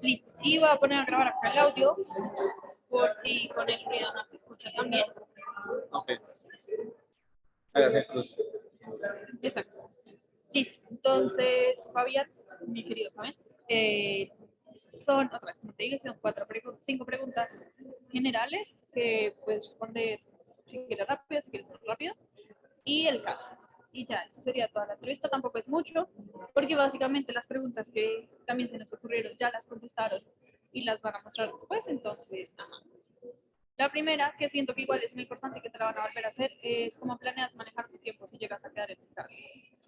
Listo. Y voy a poner a grabar acá el audio por si con el ruido no se escucha también. Ok. Hágase cruz. Exacto. Listo. Entonces, Fabián, mi querido Fabián, son otras, como te digo, son cinco preguntas generales que puedes responder si quieres rápido, si quieres rápido, y el caso. Y ya, eso sería toda la entrevista, tampoco es mucho, porque básicamente las preguntas que también se nos ocurrieron ya las contestaron y las van a mostrar después, entonces, ajá. La primera, que siento que igual es muy importante que te la van a volver a hacer, es cómo planeas manejar tu tiempo si llegas a quedar en el cargo.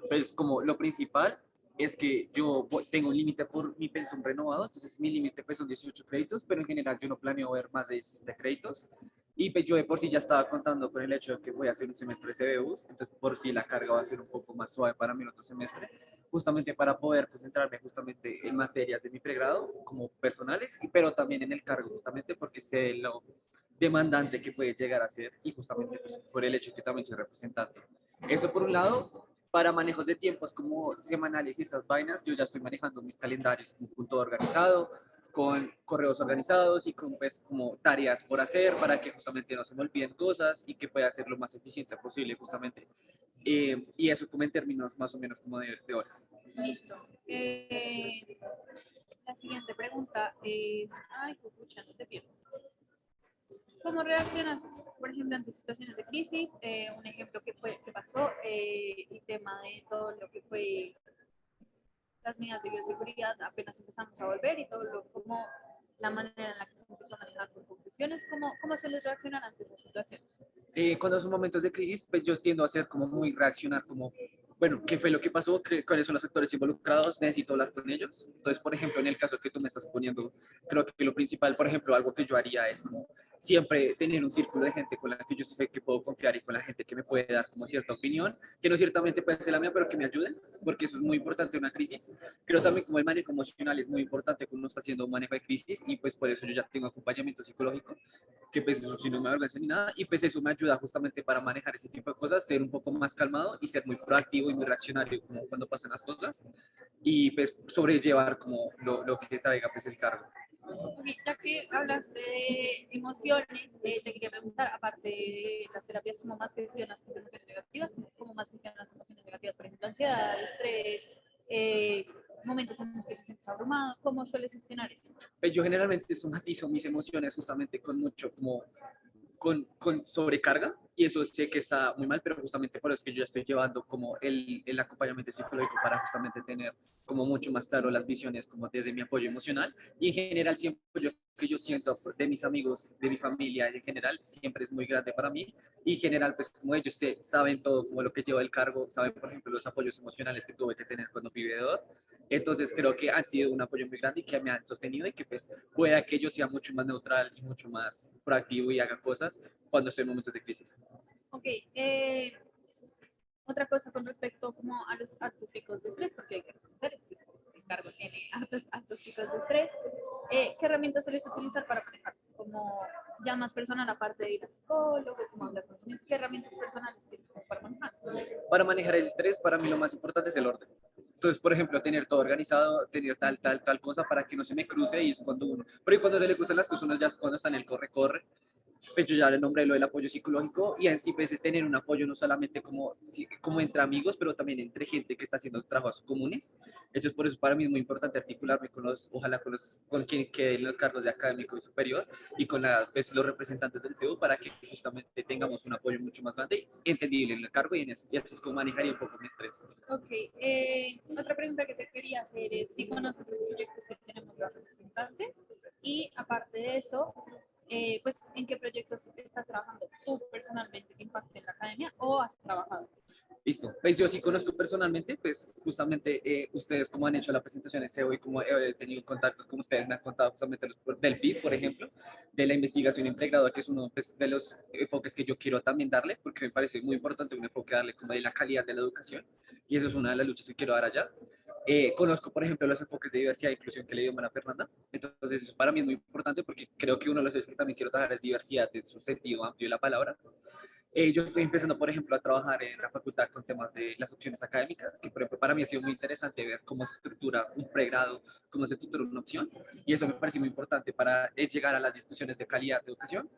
Pues como lo principal es que yo tengo un límite por mi pensum renovado, entonces mi límite pues son 18 créditos, pero en general yo no planeo ver más de 17 créditos. Y pues yo de por sí ya estaba contando con el hecho de que voy a hacer un semestre de CBUs, entonces por sí la carga va a ser un poco más suave para mí el otro semestre, justamente para poder concentrarme justamente en materias de mi pregrado como personales, pero también en el cargo justamente porque sé lo demandante que puede llegar a ser y justamente pues, por el hecho de que también soy representante. Eso por un lado. Para manejos de tiempos como semanales y esas vainas, yo ya estoy manejando mis calendarios con todo organizado, con correos organizados y con pues como tareas por hacer para que justamente no se me olviden cosas y que pueda ser lo más eficiente posible justamente. Y eso como en términos más o menos como de horas. Listo. La siguiente pregunta es, ay, pucha, no te pierdas. ¿Cómo reaccionas, por ejemplo, ante situaciones de crisis? Un ejemplo que pasó, el tema de todo lo que fue las medidas de bioseguridad, apenas empezamos a volver y todo lo como la manera en la que se empezó a manejar con conclusiones. ¿Cómo sueles reaccionar ante esas situaciones? Cuando son momentos de crisis, pues yo tiendo a ser como muy reaccionar, como, bueno, ¿qué fue lo que pasó? ¿Cuáles son los actores involucrados? Necesito hablar con ellos. Entonces, por ejemplo, en el caso que tú me estás poniendo, creo que lo principal, por ejemplo, algo que yo haría es como siempre tener un círculo de gente con la que yo sé que puedo confiar y con la gente que me puede dar como cierta opinión, que no ciertamente puede ser la mía, pero que me ayuden, porque eso es muy importante en una crisis. Creo también como el manejo emocional es muy importante cuando uno está haciendo un manejo de crisis y pues por eso yo ya tengo acompañamiento psicológico que pues eso sí no me avergüenza ni nada, y pues eso me ayuda justamente para manejar ese tipo de cosas, ser un poco más calmado y ser muy proactivo y muy reaccionario como cuando pasan las cosas, y pues sobrellevar como lo que traiga pues el cargo. Okay, ya que hablaste de emociones, te quería preguntar, aparte de las terapias, ¿cómo más gestionas tus emociones negativas? ¿Cómo más gestionas las emociones negativas? Por ejemplo, ansiedad, estrés, eh, momentos en los que te sientes abrumado, ¿cómo sueles gestionar eso? Pues yo generalmente somatizo mis emociones justamente con mucho como con sobrecarga y eso sé que está muy mal, pero justamente por eso es que yo ya estoy llevando como el acompañamiento psicológico para justamente tener como mucho más claro las visiones como desde mi apoyo emocional y en general siempre yo que yo siento de mis amigos, de mi familia en general, siempre es muy grande para mí y en general pues como ellos saben todo como lo que lleva el cargo, saben por ejemplo los apoyos emocionales que tuve que tener cuando fui veedor, entonces creo que han sido un apoyo muy grande y que me han sostenido y que pues pueda que yo sea mucho más neutral y mucho más proactivo y haga cosas cuando estoy en momentos de crisis. Ok, otra cosa con respecto como a los altos picos de estrés, porque hay que reconocer que el cargo tiene altos picos de estrés. ¿Qué herramientas sueles utilizar para manejar? Como ya más personal, aparte de ir al psicólogo, como hablar con tus, ¿qué herramientas personales tienes como para manejar? Para manejar el estrés, para mí lo más importante es el orden. Entonces, por ejemplo, tener todo organizado, tener tal cosa para que no se me cruce y es cuando uno, pero cuando se le cruzan las cosas, uno ya cuando está en el corre-corre, pues yo ya le nombré lo del apoyo psicológico y en sí pues es tener un apoyo no solamente como entre amigos, pero también entre gente que está haciendo trabajos comunes. Entonces por eso para mí es muy importante articularme con ojalá con quien quede en los cargos de académico y superior y con pues, los representantes del CEU para que justamente tengamos un apoyo mucho más grande, entendible en el cargo y en eso. Y así es como manejaría un poco mi estrés. Ok, otra pregunta que te quería hacer es si conoces los proyectos que tenemos los representantes y aparte de eso, pues en qué proyectos estás trabajando tú personalmente que impacten la academia o has trabajado. Listo. Pues yo sí conozco personalmente, pues justamente ustedes como han hecho la presentación en SEO y como he tenido contactos con ustedes, me han contado justamente del PIB, por ejemplo, de la investigación integrada, que es uno pues, de los enfoques que yo quiero también darle, porque me parece muy importante un enfoque darle como de la calidad de la educación, y eso es una de las luchas que quiero dar allá. Conozco, por ejemplo, los enfoques de diversidad e inclusión que le dio María Fernanda, entonces eso para mí es muy importante porque creo que uno de los que también quiero trabajar es diversidad en su sentido amplio de la palabra. Yo estoy empezando, por ejemplo, a trabajar en la facultad con temas de las opciones académicas, que por ejemplo, para mí ha sido muy interesante ver cómo se estructura un pregrado, cómo se estructura una opción, y eso me parece muy importante para llegar a las discusiones de calidad de educación.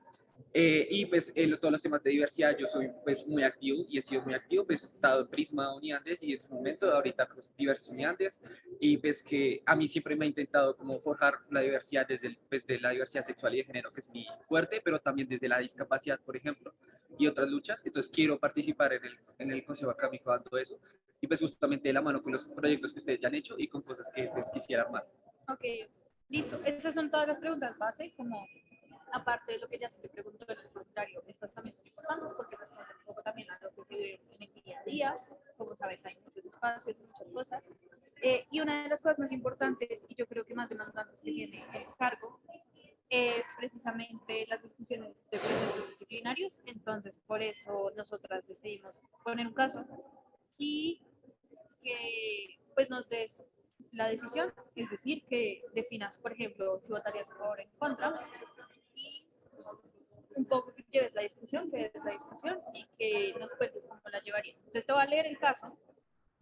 Y pues en todos los temas de diversidad yo soy pues muy activo y he sido muy activo, pues he estado en Prisma Uniandes y en su momento ahorita pues diversos Uniandes, y pues que a mí siempre me ha intentado como forjar la diversidad desde pues, de la diversidad sexual y de género, que es mi fuerte, pero también desde la discapacidad, por ejemplo, y otras luchas. Entonces quiero participar en el Consejo Académico dando eso, y pues justamente de la mano con los proyectos que ustedes ya han hecho y con cosas que pues quisiera armar. Ok, listo. Esas son todas las preguntas base, como aparte de lo que ya se te preguntó en el formulario, estas también son importantes porque responden un poco también a lo que se vive en el día a día. Como sabes, hay muchos espacios, muchas cosas. Y una de las cosas más importantes, y yo creo que más demandantes que tiene el cargo, es precisamente las discusiones de procesos disciplinarios. Entonces, por eso nosotras decidimos poner un caso y que pues nos des la decisión, es decir, que definas, por ejemplo, si votarías a favor o en contra, y un poco que lleves la discusión, que des la discusión y que nos cuentes cómo la llevarías. Entonces te voy a leer el caso,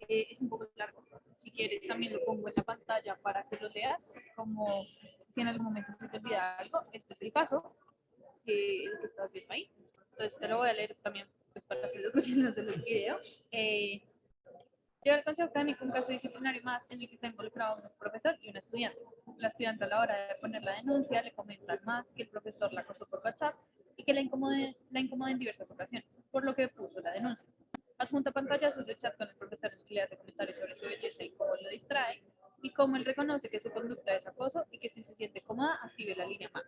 es un poco largo. Si quieres también lo pongo en la pantalla para que lo leas, como si en algún momento se te olvida algo, este es el caso el que estás viendo ahí. Entonces te lo voy a leer también pues, para que lo escuchen los de los videos. Lleva el consejo académico un caso disciplinario más en el que está involucrado un profesor y un estudiante. La estudiante a la hora de poner la denuncia le comenta al MAD que el profesor la acosó por WhatsApp y que la incomode en diversas ocasiones, por lo que puso la denuncia. Adjunta pantallazos de chat con el profesor en el que le hace comentarios sobre su belleza y cómo lo distrae, y cómo él reconoce que su conducta es acoso y que si se siente cómoda, active la línea MAD.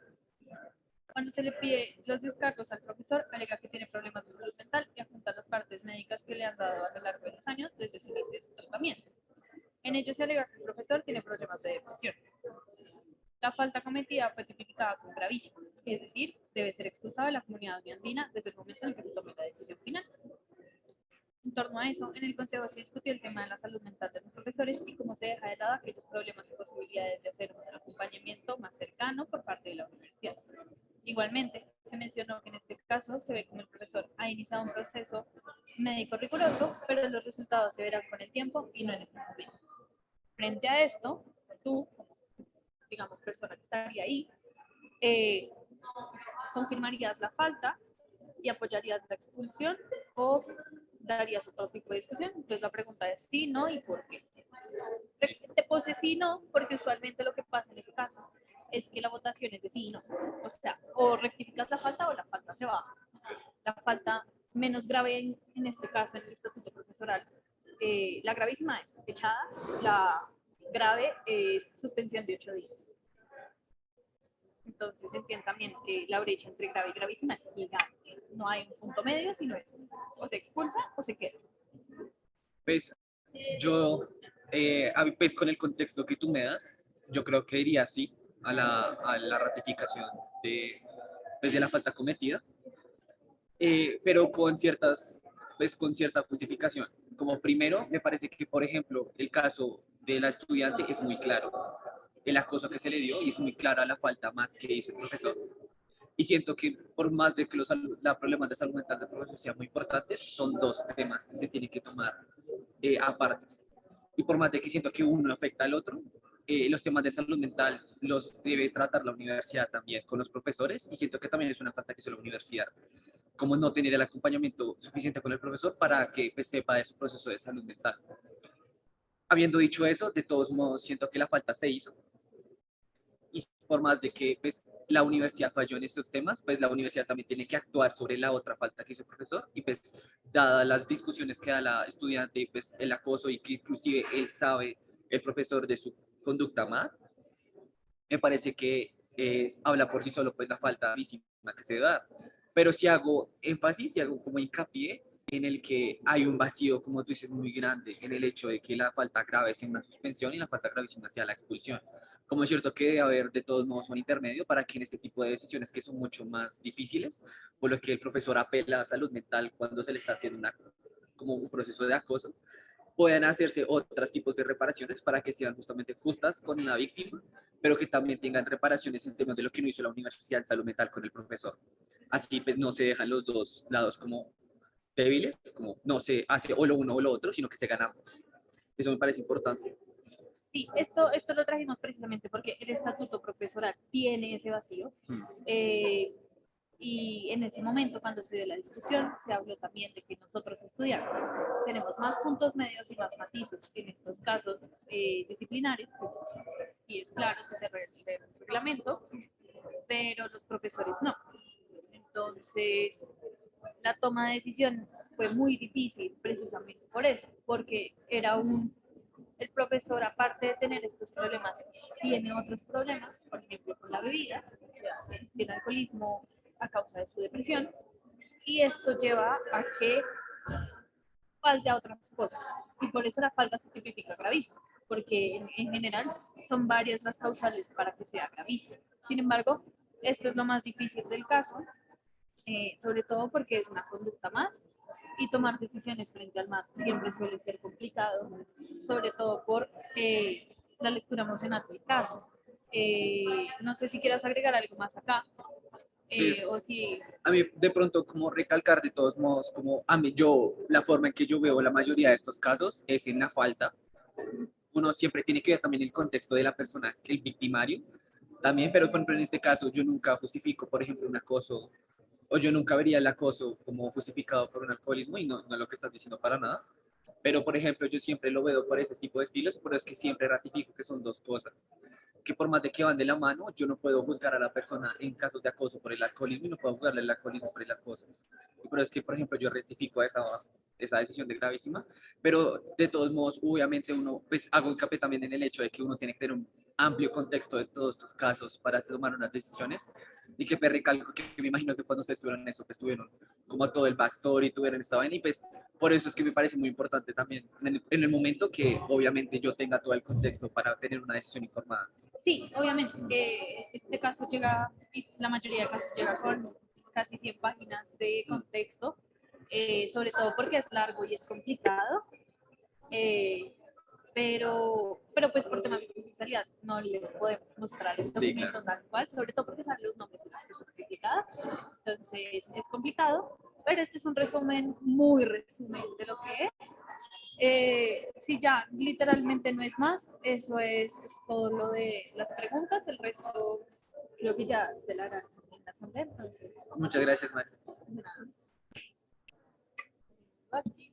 Cuando se le pide los descargos al profesor, alega que tiene problemas de salud mental y apunta las partes médicas que le han dado a lo largo de los años desde su inicio de su tratamiento. En ello se alega que el profesor tiene problemas de depresión. La falta cometida fue tipificada como gravísima, es decir, debe ser expulsada de la comunidad andina desde el momento en el que se tome la decisión final. En torno a eso, en el Consejo se discutió el tema de la salud mental de los profesores y cómo se deja de lado aquellos problemas y posibilidades de hacer un acompañamiento más cercano por parte de la universidad. Igualmente, se mencionó que en este caso se ve como el profesor ha iniciado un proceso médico riguroso, pero los resultados se verán con el tiempo y no en este momento. Frente a esto, tú, digamos, persona que estaría ahí, eh, confirmarías la falta y apoyarías la expulsión o darías otro tipo de discusión. Entonces la pregunta es sí, no y por qué. Te puse sí, no, porque usualmente lo que pasa en ese caso es que la votación es de sí y no. O sea, o rectificas la falta o la falta se baja. La falta menos grave en este caso, en el estatuto profesoral, la gravísima es echada, la grave es suspensión de 8 días. Entonces entienden también que la brecha entre grave y gravísima es gigante. No hay un punto medio, sino es o se expulsa o se queda. Pues yo, pues con el contexto que tú me das, yo creo que iría sí a la ratificación de, pues, de la falta cometida, pero con ciertas, pues con cierta justificación. Como primero, me parece que, por ejemplo, el caso de la estudiante es muy claro, el acoso que se le dio y es muy clara la falta más que hizo el profesor. Y siento que por más de que los problemas de salud mental del profesor sean muy importantes, son dos temas que se tienen que tomar aparte. Y por más de que siento que uno afecta al otro, los temas de salud mental los debe tratar la universidad también con los profesores, y siento que también es una falta que hizo la universidad, como no tener el acompañamiento suficiente con el profesor para que pues, sepa de su proceso de salud mental. Habiendo dicho eso, de todos modos siento que la falta se hizo, y por más de que pues, la universidad falló en estos temas, pues la universidad también tiene que actuar sobre la otra falta que hizo el profesor, y pues dadas las discusiones que da la estudiante, pues el acoso y que inclusive él sabe, el profesor, de su conducta mal, me parece que habla por sí solo pues la falta visible que se da. Pero si hago énfasis y hago como hincapié en el que hay un vacío, como tú dices, muy grande en el hecho de que la falta grave sea una suspensión y la falta gravísima sea la expulsión. Como es cierto que debe haber de todos modos un intermedio para que en este tipo de decisiones que son mucho más difíciles, por lo que el profesor apela a salud mental cuando se le está haciendo como un proceso de acoso, puedan hacerse otros tipos de reparaciones para que sean justamente justas con la víctima, pero que también tengan reparaciones en términos de lo que no hizo la Universidad de Salud Mental con el profesor. Así pues no se dejan los dos lados como débiles, como no se hace o lo uno o lo otro, sino que se gana ambos. Eso me parece importante. Sí, esto lo trajimos precisamente porque el estatuto profesoral tiene ese vacío. Mm. eh, y en ese momento, cuando se dio la discusión, se habló también de que nosotros estudiantes tenemos más puntos medios y más matices en estos casos disciplinarios, pues, y es claro que se el reglamento, pero los profesores no. Entonces, la toma de decisión fue muy difícil precisamente por eso, porque era el profesor, aparte de tener estos problemas, tiene otros problemas, por ejemplo, con la bebida, o sea, tiene alcoholismo a causa de su depresión, y esto lleva a que falte a otras cosas. Y por eso la falta se tipifica gravísimo, porque en general son varias las causales para que sea gravísimo. Sin embargo, esto es lo más difícil del caso, sobre todo porque es una conducta más y tomar decisiones frente al más siempre suele ser complicado, sobre todo por la lectura emocional del caso. No sé si quieras agregar algo más acá, Pues o si... a mí de pronto como recalcar de todos modos, como a mí yo, la forma en que yo veo la mayoría de estos casos es en la falta. Uno siempre tiene que ver también el contexto de la persona, el victimario también, pero por ejemplo en este caso yo nunca justifico, por ejemplo, un acoso, o yo nunca vería el acoso como justificado por un alcoholismo y no, no lo que estás diciendo para nada. Pero, por ejemplo, yo siempre lo veo por ese tipo de estilos, pero es que siempre ratifico que son dos cosas. Que por más de que van de la mano, yo no puedo juzgar a la persona en casos de acoso por el alcoholismo y no puedo juzgarle el alcoholismo por el acoso. Pero es que, por ejemplo, yo rectifico esa decisión de gravísima, pero de todos modos, obviamente uno, pues hago hincapié también en el hecho de que uno tiene que tener un amplio contexto de todos estos casos para tomar unas decisiones y que pues, recalco que me imagino que cuando ustedes estuvieron en eso, pues tuvieron como todo el backstory, tuvieron esta vaina y pues por eso es que me parece muy importante también en el momento que obviamente yo tenga todo el contexto para tener una decisión informada. Sí, obviamente, este caso llega, y la mayoría de casos llega con casi 100 páginas de contexto, sobre todo porque es largo y es complicado, eh, pero pues por temas de confidencialidad no les podemos mostrar el Sí, documento claro. tal cual, sobre todo porque salen los nombres de las personas implicadas, entonces es complicado, pero este es un resumen, muy resumen de lo que es. Si ya literalmente no es más, eso es todo lo de las preguntas, el resto creo que ya te la harán en la asamblea, entonces, Muchas gracias, Mario. nada. Aquí.